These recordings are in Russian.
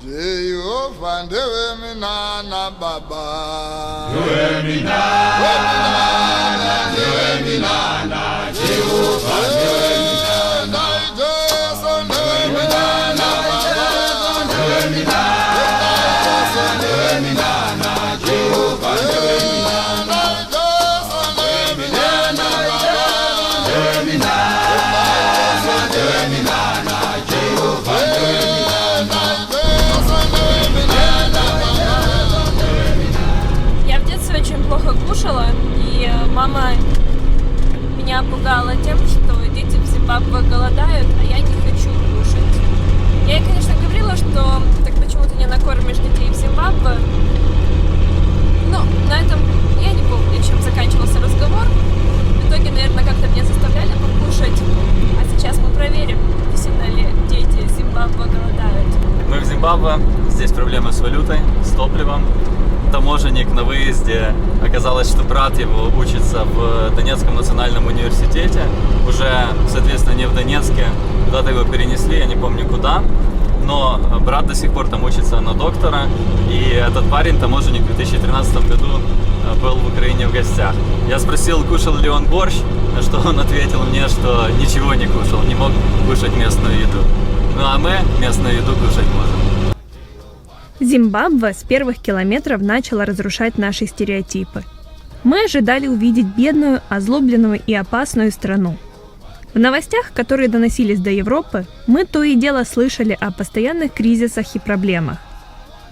Jehovah, dewe mina na baba. Dewe mina na Jehovah, dewe mina na. Dewe mina na baba. Dewe mina na Jehovah, dewe mina na. Dewe mina na baba. Dewe mina na Jehovah, dewe mina. Очень плохо кушала, и мама меня пугала тем, что дети в Зимбабве голодают, а я не хочу кушать. Я ей, конечно, говорила, что так почему ты не накормишь детей в Зимбабве. Но на этом я не помню, чем заканчивался разговор. В итоге, наверное, как-то меня заставляли покушать. А сейчас мы проверим, действительно ли дети Зимбабве голодают. Мы в Зимбабве, здесь проблемы с валютой, с топливом. Таможенник на выезде, оказалось, что брат его учится в Донецком национальном университете, уже, соответственно, не в Донецке, куда-то его перенесли, я не помню куда, но брат до сих пор там учится на доктора, и этот парень, таможенник, в 2013 году был в Украине в гостях. Я спросил, кушал ли он борщ, на что он ответил мне, что ничего не кушал, не мог кушать местную еду. Ну а мы местную еду кушать можем. Зимбабве с первых километров начала разрушать наши стереотипы. Мы ожидали увидеть бедную, озлобленную и опасную страну. В новостях, которые доносились до Европы, мы то и дело слышали о постоянных кризисах и проблемах.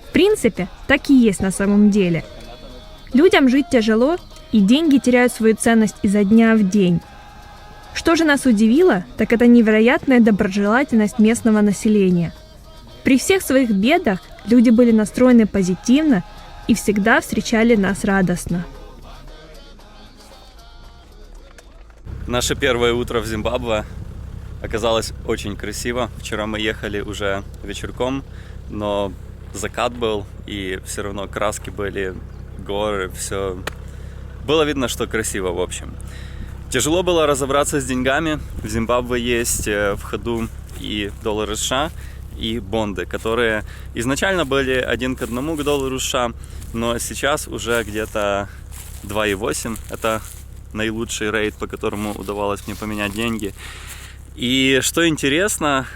В принципе, так и есть на самом деле. Людям жить тяжело, и деньги теряют свою ценность изо дня в день. Что же нас удивило, так это невероятная доброжелательность местного населения. При всех своих бедах люди были настроены позитивно и всегда встречали нас радостно. Наше первое утро в Зимбабве оказалось очень красиво. Вчера мы ехали уже вечерком, но закат был, и все равно краски были, горы, все. Было видно, что красиво, в общем. Тяжело было разобраться с деньгами. В Зимбабве есть в ходу и доллары США, и бонды, которые изначально были 1 к 1 к доллару США, но сейчас уже где-то 2,8. Это наилучший рейт, по которому удавалось мне поменять деньги. И что интересно,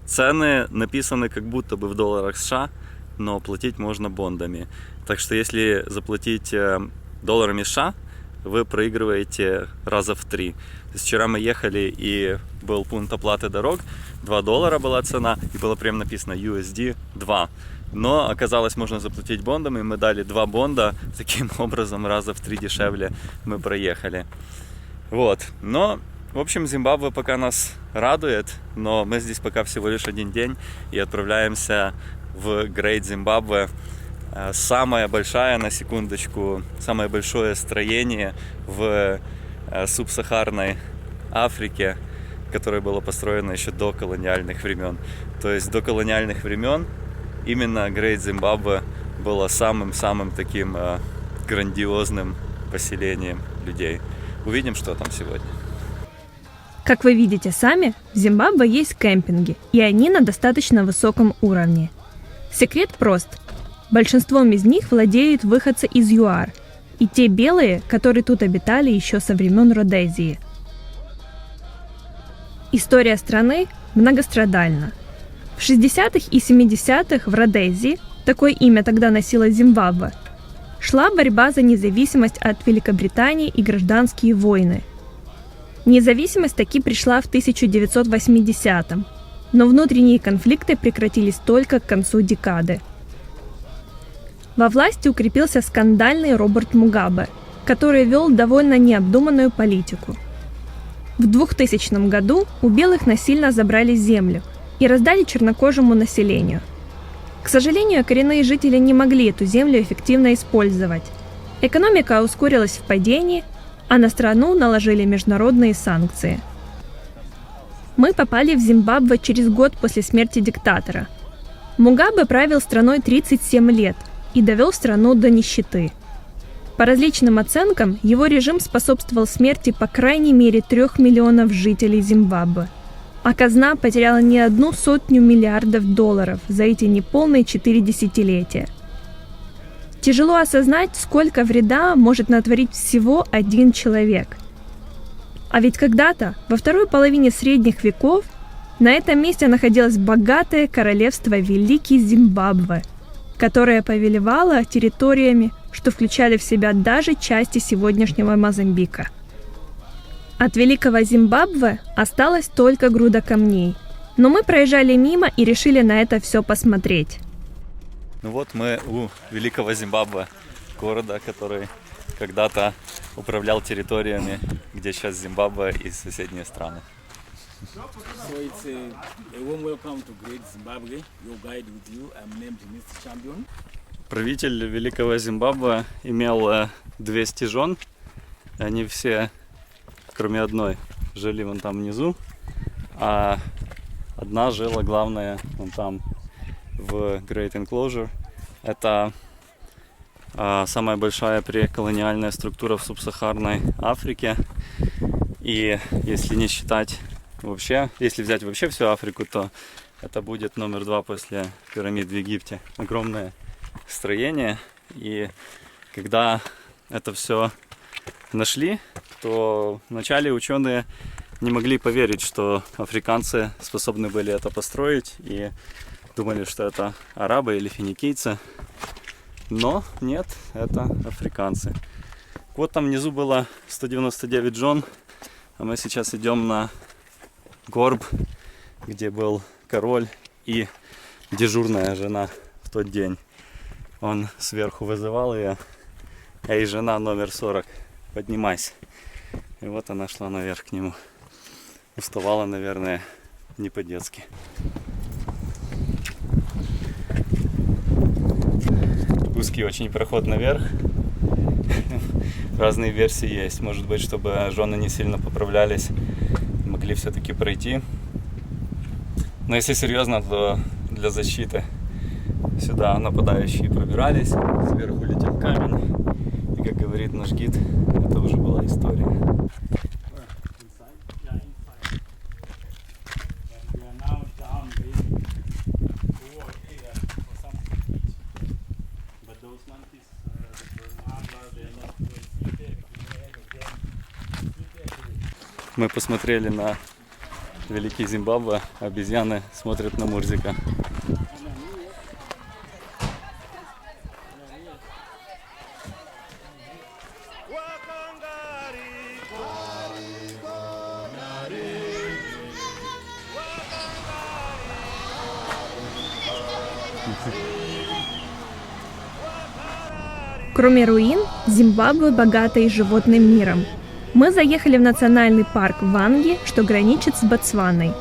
цены написаны как будто бы в долларах США, но платить можно бондами. Так что если заплатить долларами США, вы проигрываете раза в 3. То есть вчера мы ехали, и был пункт оплаты дорог, $2 была цена, и было прям написано USD 2. Но оказалось, можно заплатить бондами, мы дали 2 бонда, таким образом раза в 3 дешевле мы проехали. Вот, но, в общем, Зимбабве пока нас радует, но мы здесь пока всего лишь 1 день, и отправляемся в Great Zimbabwe. Самая большая, на секундочку, самое большое строение в субсахарной Африке, которое было построено еще до колониальных времен. То есть до колониальных времен именно Great Zimbabwe было самым-самым таким грандиозным поселением людей. Увидим, что там сегодня. Как вы видите сами, в Зимбабве есть кемпинги, и они на достаточно высоком уровне. Секрет прост. Большинством из них владеют выходцы из ЮАР, и те белые, которые тут обитали еще со времен Родезии. История страны многострадальна. В 60-х и 70-х в Родезии, такое имя тогда носила Зимбабве, шла борьба за независимость от Великобритании и гражданские войны. Независимость таки пришла в 1980-м, но внутренние конфликты прекратились только к концу декады. Во власти укрепился скандальный Роберт Мугабе, который вел довольно необдуманную политику. В 2000 году у белых насильно забрали землю и раздали чернокожему населению. К сожалению, коренные жители не могли эту землю эффективно использовать. Экономика ускорилась в падении, а на страну наложили международные санкции. Мы попали в Зимбабве через год после смерти диктатора. Мугабе правил страной 37 лет и довел страну до нищеты. По различным оценкам, его режим способствовал смерти по крайней мере 3 миллионов жителей Зимбабве, а казна потеряла не 100 миллиардов долларов за эти неполные 4 десятилетия. Тяжело осознать, сколько вреда может натворить всего один человек. А ведь когда-то, во второй половине средних веков, на этом месте находилось богатое королевство Великий Зимбабве, которое повелевало территориями, что включали в себя даже части сегодняшнего Мозамбика. От Великого Зимбабве осталась только груда камней, но мы проезжали мимо и решили на это все посмотреть. Ну вот мы у Великого Зимбабве, города, который когда-то управлял территориями, где сейчас Зимбабве и соседние страны. So it's a warm welcome to Great Zimbabwe. Your guide with you. I'm named Mr. Champion. Правитель Великого Зимбабве имел 200 жен. Они все, кроме одной, жили вон там внизу. А одна жила, главная, вон там, в Great Enclosure. Это самая большая преколониальная структура в субсахарной Африке. И если не считать вообще, если взять вообще всю Африку, то это будет номер 2 после пирамид в Египте. Огромное строение. И когда это все нашли, то вначале ученые не могли поверить, что африканцы способны были это построить, и думали, что это арабы или финикийцы. Но нет, это африканцы. Вот там внизу было 199 жен, а мы сейчас идем на горб, где был король и дежурная жена в тот день. Он сверху вызывал ее: «Эй, жена номер 40, поднимайся». И вот она шла наверх к нему. Уставала, наверное, не по-детски. Узкий очень проход наверх. Разные версии есть. Может быть, чтобы жены не сильно поправлялись, могли все-таки пройти. Но если серьезно, то для защиты сюда нападающие пробирались. Сверху летел камень. И, как говорит наш гид, это уже была история. Мы посмотрели на Великий Зимбабве, обезьяны смотрят на Мурзика. Кроме руин, Зимбабве богата и животным миром. Мы заехали в национальный парк Ванги, что граничит с Ботсваной.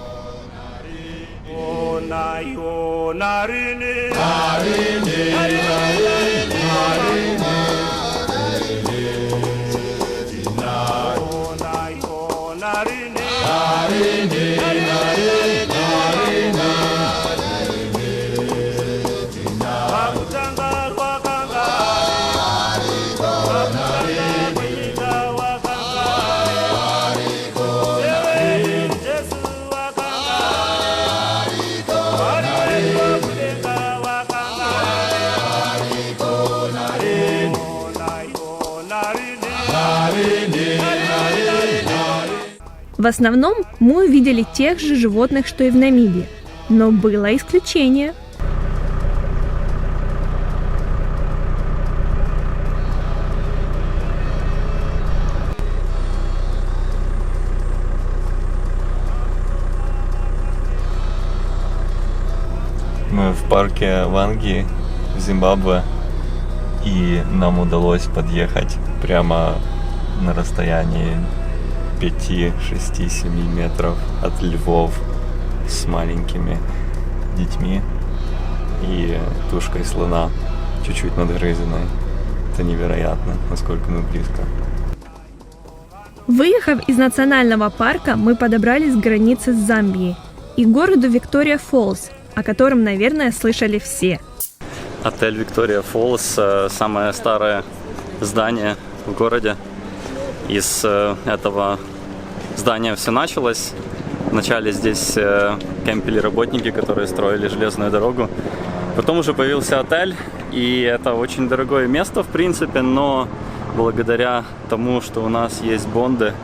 В основном мы увидели тех же животных, что и в Намибии, но было исключение. Мы в парке Ванги в Зимбабве, и нам удалось подъехать прямо на расстоянии 5, 6, 7 метров от львов с маленькими детьми и тушкой слона, чуть-чуть надгрызенной. Это невероятно, насколько мы близко. Выехав из национального парка, мы подобрались к границе с Замбией и городу Виктория-Фоллс, о котором, наверное, слышали все. Отель Виктория Фоллс – самое старое здание в городе. Из этого здания все началось, Вначале здесь кемпили работники, которые строили железную дорогу. Потом уже появился отель, и это очень дорогое место, в принципе, но благодаря тому, что у нас есть бонды,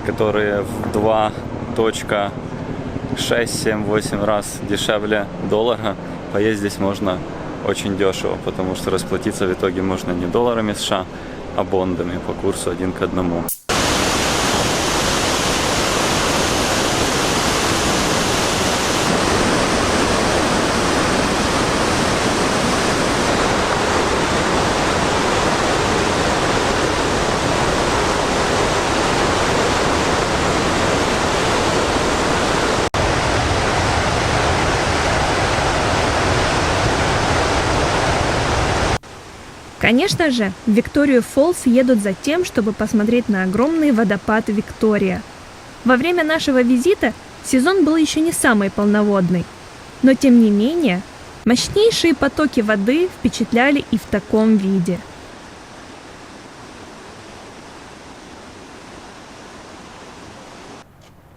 которые в 2.678 раз дешевле доллара, поесть здесь можно очень дешево, потому что расплатиться в итоге можно не долларами США, а бондами по курсу 1 к 1. Конечно же, в Викторию-Фоллс едут за тем, чтобы посмотреть на огромный водопад Виктория. Во время нашего визита сезон был еще не самый полноводный, но тем не менее, мощнейшие потоки воды впечатляли и в таком виде.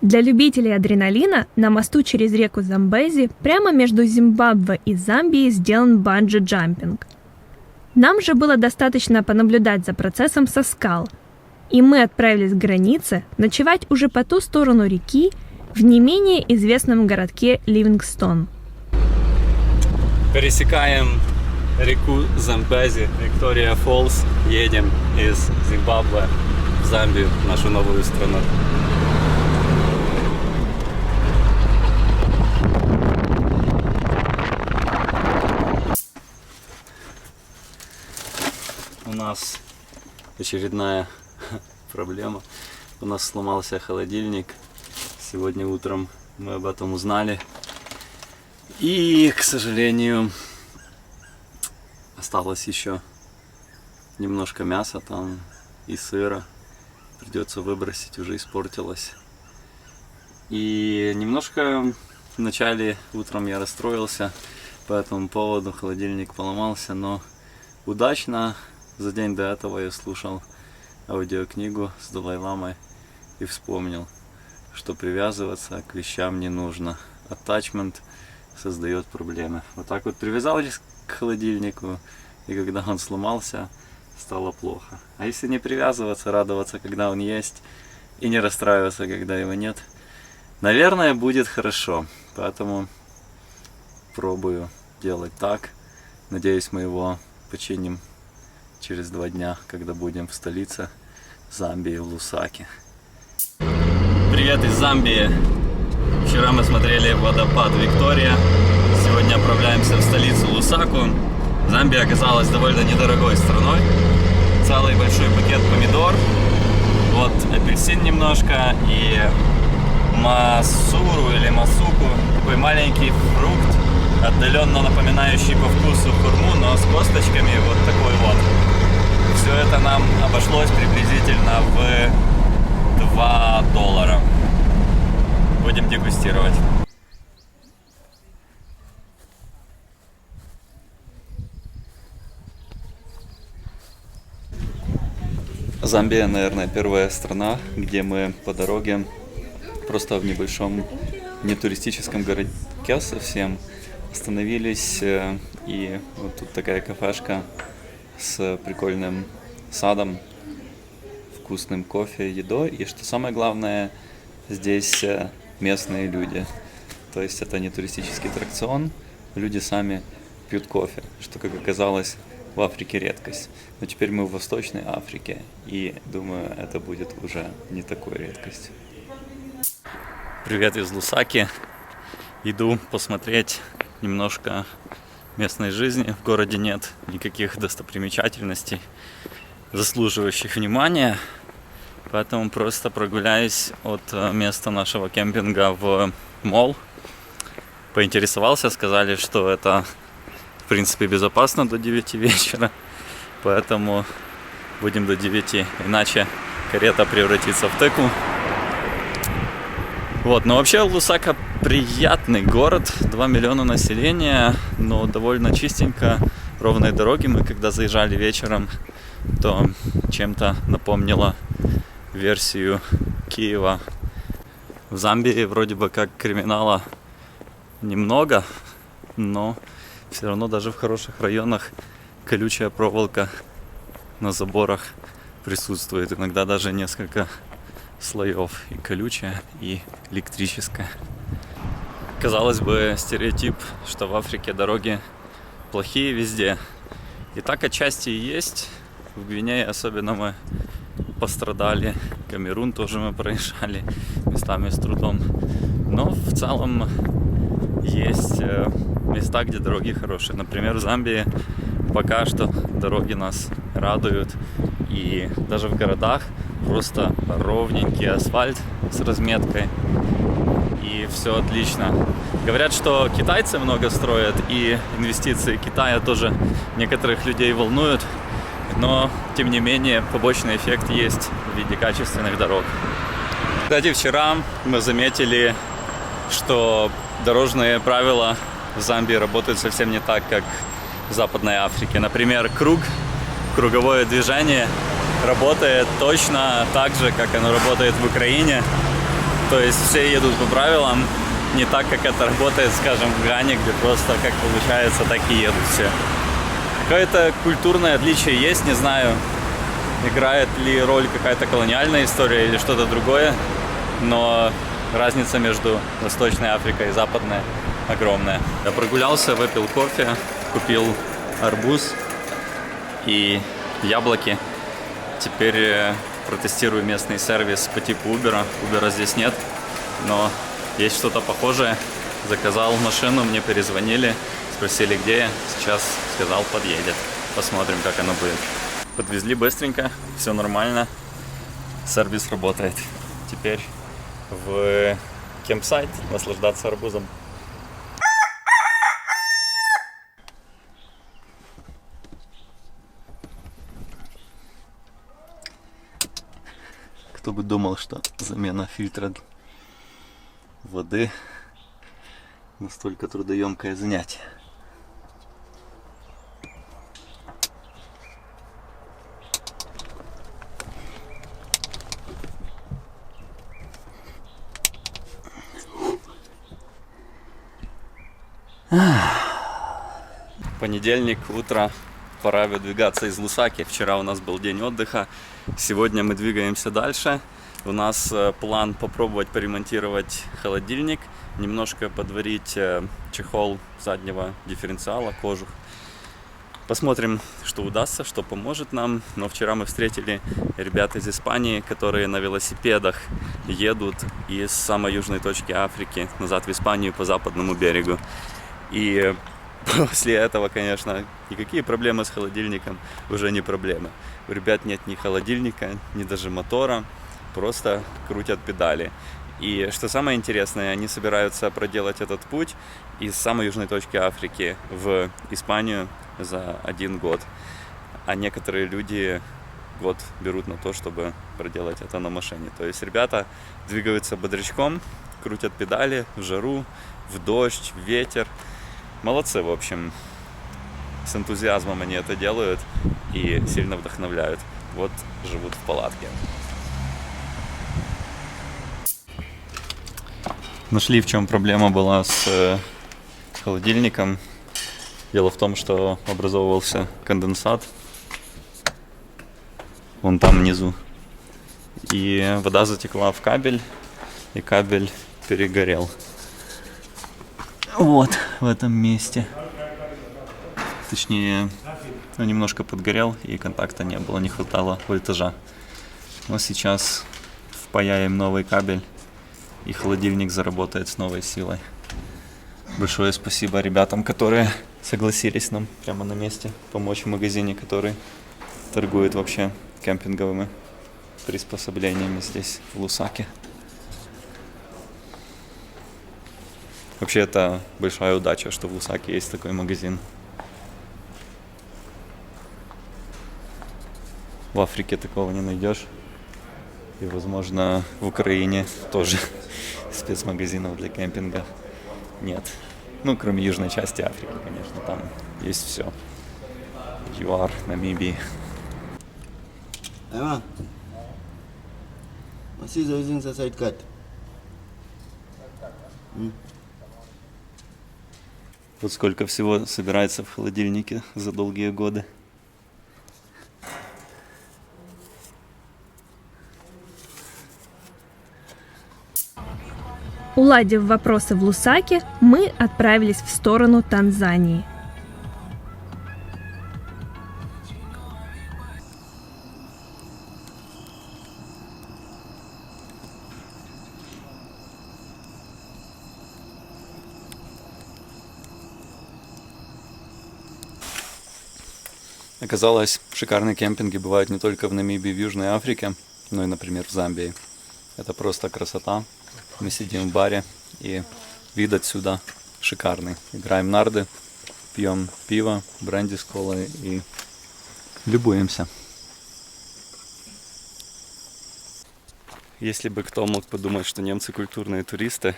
Для любителей адреналина на мосту через реку Замбези прямо между Зимбабве и Замбией сделан банджи-джампинг. Нам же было достаточно понаблюдать за процессом со скал, и мы отправились к границе ночевать уже по ту сторону реки в не менее известном городке Ливингстон. Пересекаем реку Замбези, Виктория-Фоллс, едем из Зимбабве в Замбию, нашу новую страну. У нас очередная проблема. У нас сломался холодильник. Сегодня утром мы об этом узнали. И, к сожалению, осталось еще немножко мяса там и сыра. Придется выбросить, уже испортилось. И немножко вначале утром я расстроился по этому поводу. Холодильник поломался, но удачно. За день до этого я слушал аудиокнигу с Далай-ламой и вспомнил, что привязываться к вещам не нужно. Attachment создает проблемы. Вот так вот привязались к холодильнику, и когда он сломался, стало плохо. А если не привязываться, радоваться, когда он есть, и не расстраиваться, когда его нет, наверное, будет хорошо. Поэтому пробую делать так. Надеюсь, мы его починим через 2 дня, когда будем в столице Замбии, в Лусаке. Привет из Замбии. Вчера мы смотрели водопад Виктория. Сегодня отправляемся в столицу Лусаку. Замбия оказалась довольно недорогой страной. Целый большой пакет помидор. Вот апельсин немножко и масуру или масуку. Такой маленький фрукт, отдаленно напоминающий по вкусу хурму, но с косточками, вот такой вот. Все это нам обошлось приблизительно в $2. Будем дегустировать. Замбия, наверное, первая страна, где мы по дороге просто в небольшом нетуристическом городке совсем остановились, и вот тут такая кафешка с прикольным садом, вкусным кофе, едой, и что самое главное, здесь местные люди. То есть это не туристический аттракцион, люди сами пьют кофе, что, как оказалось, в Африке редкость. Но теперь мы в Восточной Африке, и думаю, это будет уже не такой редкостью. Привет из Лусаки. Иду посмотреть немножко местной жизни. В городе нет никаких достопримечательностей, заслуживающих внимания. Поэтому просто прогуляюсь от места нашего кемпинга в молл. Поинтересовался, сказали, что это в принципе безопасно до 9 вечера. Поэтому будем до 9, иначе карета превратится в тыкву. Вот, но вообще Лусака приятный город, 2 миллиона населения, но довольно чистенько, ровные дороги. Мы когда заезжали вечером, то чем-то напомнило версию Киева В Замбии вроде бы как криминала немного, но все равно даже в хороших районах колючая проволока на заборах присутствует. Иногда даже несколько слоев. И колючая, и электрическая. Казалось бы, стереотип, что в Африке дороги плохие везде. И так отчасти и есть. В Гвинее особенно мы пострадали. Камерун тоже мы проезжали местами с трудом. Но в целом есть места, где дороги хорошие. Например, в Замбии пока что дороги нас радуют. И даже в городах просто ровненький асфальт с разметкой. И все отлично. Говорят, что китайцы много строят, и инвестиции Китая тоже некоторых людей волнуют. Но, тем не менее, побочный эффект есть в виде качественных дорог. Кстати, вчера мы заметили, что дорожные правила в Замбии работают совсем не так, как в Западной Африке. Например, круговое движение работает точно так же, как оно работает в Украине. То есть все едут по правилам, не так, как это работает, скажем, в Гане, где просто как получается, так и едут все. Какое-то культурное отличие есть, не знаю, играет ли роль какая-то колониальная история или что-то другое, но разница между Восточной Африкой и Западной огромная. Я прогулялся, выпил кофе, купил арбуз и яблоки. Теперь протестирую местный сервис по типу Uber. Uber здесь нет, но есть что-то похожее. Заказал машину, мне перезвонили, спросили, где я. Сейчас сказал, подъедет. Посмотрим, как оно будет. Подвезли быстренько, все нормально. Сервис работает. Теперь в кемпсайт наслаждаться арбузом. Кто бы думал, что замена фильтра воды настолько трудоемкое занятие. Понедельник, утро. Пора выдвигаться из Лусаки. Вчера у нас был день отдыха. Сегодня мы двигаемся дальше. У нас план попробовать поремонтировать холодильник, немножко подварить чехол заднего дифференциала, кожух. Посмотрим, что удастся, что поможет нам. Но вчера мы встретили ребят из Испании, которые на велосипедах едут из самой южной точки Африки назад в Испанию по западному берегу. И после этого, конечно, никакие проблемы с холодильником уже не проблемы. У ребят нет ни холодильника, ни даже мотора, просто крутят педали. И что самое интересное, они собираются проделать этот путь из самой южной точки Африки в Испанию за 1 год. А некоторые люди год берут на то, чтобы проделать это на машине. То есть ребята двигаются бодрячком, крутят педали в жару, в дождь, в ветер. Молодцы, в общем, с энтузиазмом они это делают и сильно вдохновляют. Вот живут в палатке. Нашли, в чем проблема была с холодильником. Дело в том, что образовывался конденсат. Вон там внизу. И вода затекла в кабель, и кабель перегорел. Вот, в этом месте. Точнее, немножко подгорел, и контакта не было, не хватало вольтажа. Но сейчас впаяем новый кабель, и холодильник заработает с новой силой. Большое спасибо ребятам, которые согласились нам прямо на месте помочь в магазине, который торгует вообще кемпинговыми приспособлениями здесь, в Лусаке. Вообще, это большая удача, что в Лусаке есть такой магазин. В Африке такого не найдешь. И, возможно, в Украине тоже спецмагазинов для кемпинга нет. Ну, кроме южной части Африки, конечно, там есть все. ЮАР, Намибии. Emma, what is using the side cut? Вот сколько всего собирается в холодильнике за долгие годы. Уладив вопросы в Лусаке, мы отправились в сторону Танзании. Оказалось, шикарные кемпинги бывают не только в Намибии, в Южной Африке, но и, например, в Замбии. Это просто красота. Мы сидим в баре, и вид отсюда шикарный. Играем нарды, пьем пиво, бренди с колой и любуемся. Если бы кто мог подумать, что немцы культурные туристы,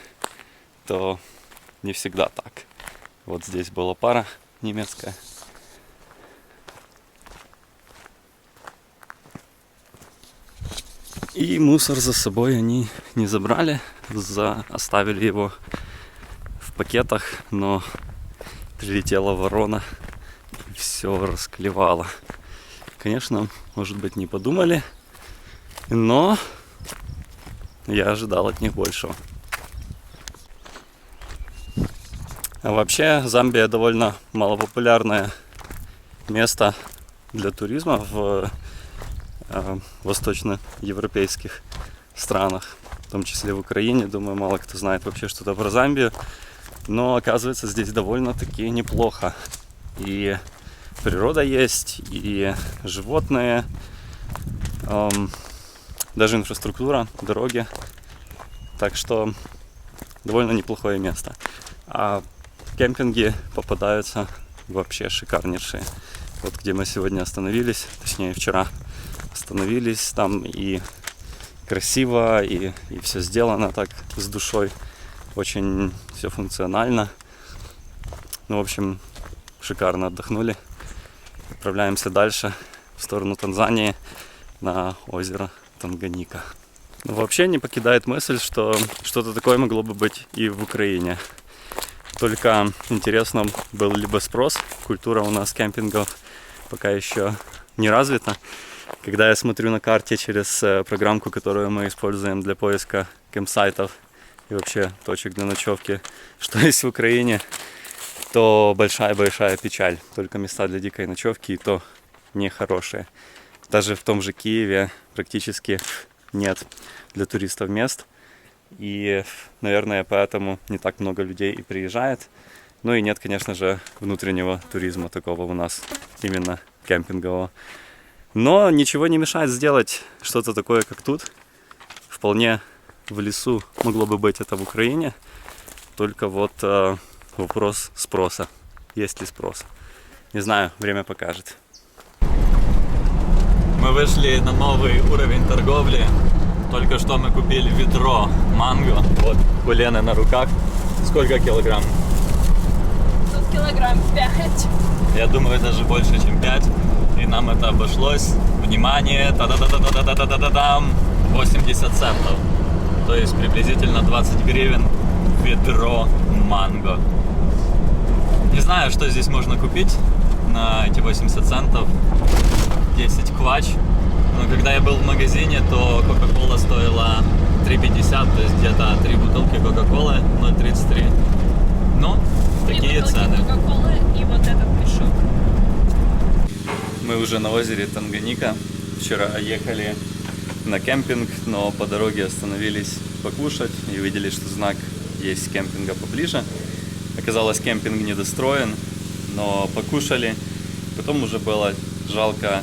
то не всегда так. Вот здесь была пара немецкая. И мусор за собой они не забрали, оставили его в пакетах, но прилетела ворона и все расклевала. Конечно, может быть, не подумали, но я ожидал от них большего. А вообще, Замбия довольно малопопулярное место для туризма в восточноевропейских странах, в том числе в Украине. Думаю, мало кто знает вообще что-то про Замбию, но оказывается, здесь довольно-таки неплохо. И природа есть, и животные, даже инфраструктура, дороги. Так что довольно неплохое место. А кемпинги попадаются вообще шикарнейшие. Вот где мы сегодня остановились, точнее вчера остановились, там и красиво, и все сделано так с душой, очень все функционально. Ну, в общем, шикарно отдохнули. Отправляемся дальше в сторону Танзании на озеро Танганьика. Но вообще не покидает мысль, что что-то такое могло бы быть и в Украине. Только интересно, был либо спрос, культура у нас кемпингов пока еще не развита. Когда я смотрю на карте через программку, которую мы используем для поиска кемпсайтов и вообще точек для ночевки, что есть в Украине, то большая-большая печаль. Только места для дикой ночевки, и то нехорошие. Даже в том же Киеве практически нет для туристов мест. И, наверное, поэтому не так много людей и приезжает. Ну и нет, конечно же, внутреннего туризма такого у нас, именно кемпингового. Но ничего не мешает сделать что-то такое, как тут. Вполне в лесу могло бы быть это в Украине. Только вот вопрос спроса. Есть ли спрос? Не знаю, время покажет. Мы вышли на новый уровень торговли. Только что мы купили ведро манго. Вот у Лены на руках. Сколько килограмм? Тут килограмм 5. Я думаю, даже больше, чем 5. И нам это обошлось. Внимание! Та-да-да-да-да-да-да-да-дам! 80 центов. То есть приблизительно 20 гривен ведро манго. Не знаю, что здесь можно купить на эти 80 центов. 10 квач. Но когда я был в магазине, то Кока-Кола стоила 3,50, то есть где-то 3 бутылки Кока-Колы 0,33. Ну, такие цены. Кока-Колы и вот этот мешок. Мы уже на озере Танганьика. Вчера ехали на кемпинг, но по дороге остановились покушать и увидели, что знак есть кемпинга поближе. Оказалось, кемпинг недостроен, но покушали. Потом уже было жалко,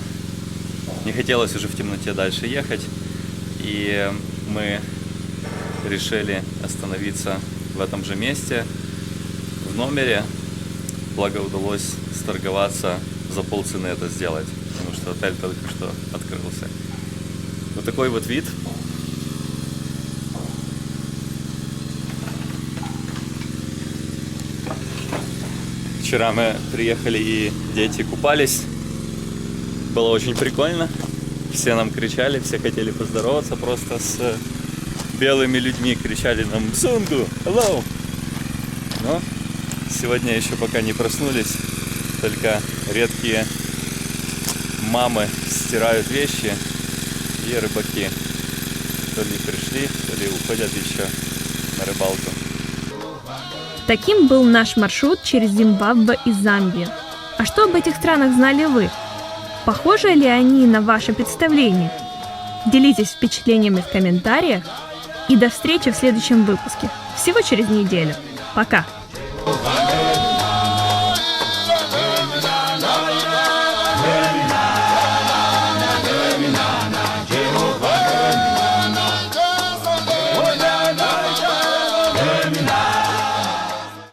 не хотелось уже в темноте дальше ехать. И мы решили остановиться в этом же месте, в номере. Благо удалось сторговаться, за полцены это сделать, потому что отель только что открылся. Вот такой вот вид. Вчера мы приехали, и дети купались. Было очень прикольно. Все нам кричали, все хотели поздороваться просто с белыми людьми. Кричали нам «Сунгу! Hello!» Но сегодня еще пока не проснулись, только редкие мамы стирают вещи, и рыбаки то ли пришли, то ли уходят еще на рыбалку. Таким был наш маршрут через Зимбабве и Замбию. А что об этих странах знали вы? Похожи ли они на ваше представление? Делитесь впечатлениями в комментариях. И до встречи в следующем выпуске. Всего через неделю. Пока!